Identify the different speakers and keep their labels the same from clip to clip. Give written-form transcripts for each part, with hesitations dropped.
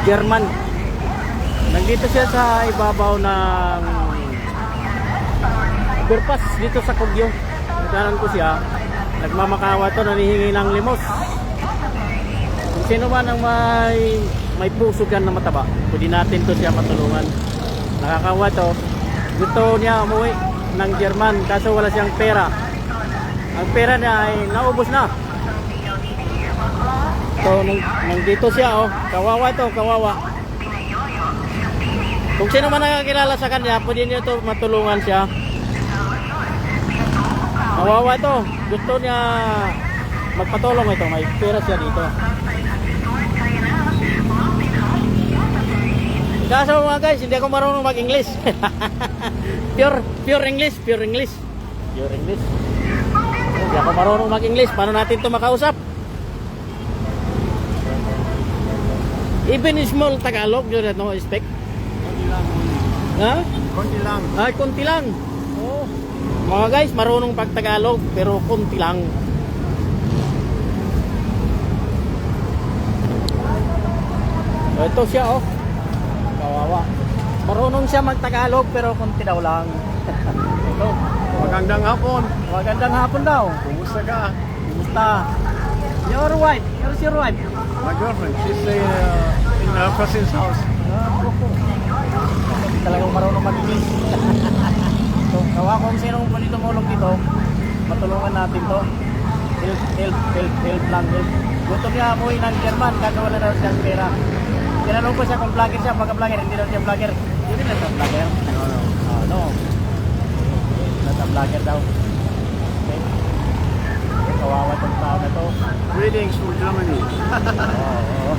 Speaker 1: German. Nandito siya sa ibabaw ng overpass dito sa Kogyo. Nagkaroon ko siya. Nagmamakawa to, nanihingi ng limos. Kung sino man ang may puso dyan na mataba, pwede natin to siya matulungan. Nakakawa to. Gusto niya umuwi ng German kaso wala siyang pera. Ang pera niya ay naubos na. So, nandito siya, oh. Kawawa to, kawawa. Kung sino man nakakilala sa kanya, pwede niyo to matulungan siya. Kawawa to. Gusto niya magpatulong ito. May pera siya dito. Kaso mga guys, hindi ako marunong mag-English. Pure English. Hindi ako marunong mag-English. Paano natin ito makausap? Even small Tagalog, you don't know, expect?
Speaker 2: Konti lang.
Speaker 1: Ha?
Speaker 2: Konti lang.
Speaker 1: Ay, konti lang. Oh. Mga guys, marunong pag-Tagalog, pero konti lang. Ito siya, oh. Kawawa. Marunong siya mag-Tagalog, pero konti daw lang. Ito.
Speaker 2: Magandang hapon.
Speaker 1: Magandang hapon daw.
Speaker 2: Kumusta ka?
Speaker 1: Kumusta? Your wife. Where's your wife?
Speaker 2: My girlfriend. She's in her cousin's house.
Speaker 1: Hindi talagang marunong mag-English. So, kawa kung sinong pwede tumulong dito, matulungan natin to. Help lang. Gusto niya umuwi ng German kasi wala daw siyang pera. Tinanong ko siya kung vlogger siya, pagka-vlogger, hindi daw siya vlogger. Hindi na siya vlogger. No. Hindi na siya vlogger daw. Okay. Kawawa itong tao na to.
Speaker 2: Greetings from Germany.
Speaker 1: Oo.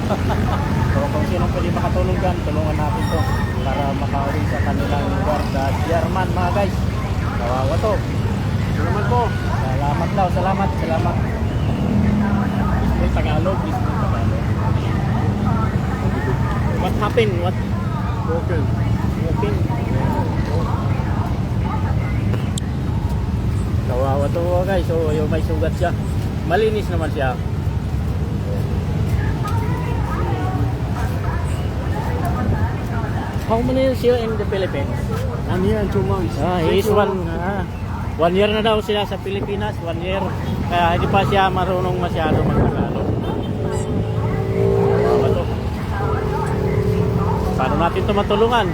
Speaker 1: So kung sino pwede makatulong dyan, tulungan natin to para makauwi sa kanilang lugar sa German mga guys. Kawawa to.
Speaker 2: Salamat po.
Speaker 1: Salamat daw, salamat. Bismil Tagalog. What happened? What
Speaker 2: Broken.
Speaker 1: happened? Kawawa to mga guys. So yung may sugat siya. Malinis naman siya. How many years here in the Philippines?
Speaker 2: 1 year and 2 months.
Speaker 1: He is one. 1 year na daw sila sa Pilipinas. 1 year. Kaya hindi pa siya marunong masyado mag-Tagalog. Kawawa to. Paano natin ito matulungan?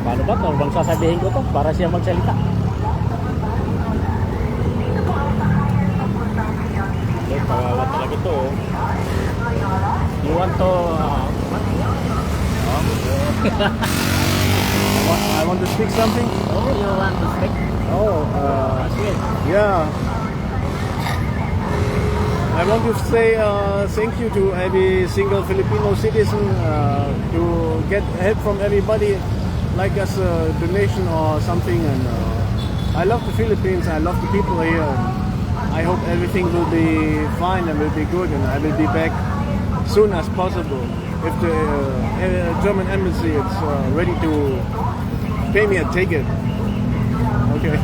Speaker 1: Paano ba? Ano bang sasabihin ko to para siya magsalita? Okay, kawawa talaga ito. You want to...
Speaker 2: I want to speak something.
Speaker 1: Oh, you want to speak?
Speaker 2: Oh,
Speaker 1: Sige.
Speaker 2: yeah. I want to say thank you to every single Filipino citizen to get help from everybody, like as a donation or something. And I love the Philippines. I love the people here. I hope everything will be fine and will be good, and I will be back soon as possible. If the German embassy is ready to pay me a ticket. Okay.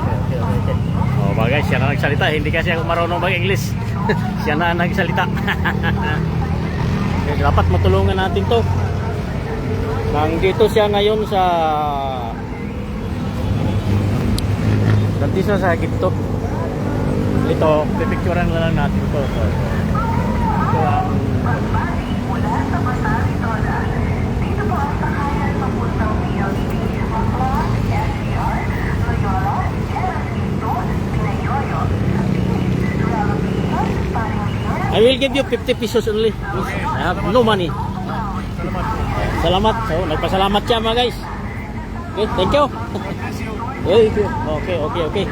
Speaker 1: Oh, bagay, siya na nagsalita. Hindi kasi ako marunong mag-English. Siya na nagsalita. Okay, dapat matulungan natin to. Nandito siya ngayon sa... Nandito sa gitto. Ito, pipicturean na lang natin to. Ito ang... I will give you 50 pesos only. I have no money. Salamat. So, nagpasalamat siya mga guys. Okay, thank you. Okay.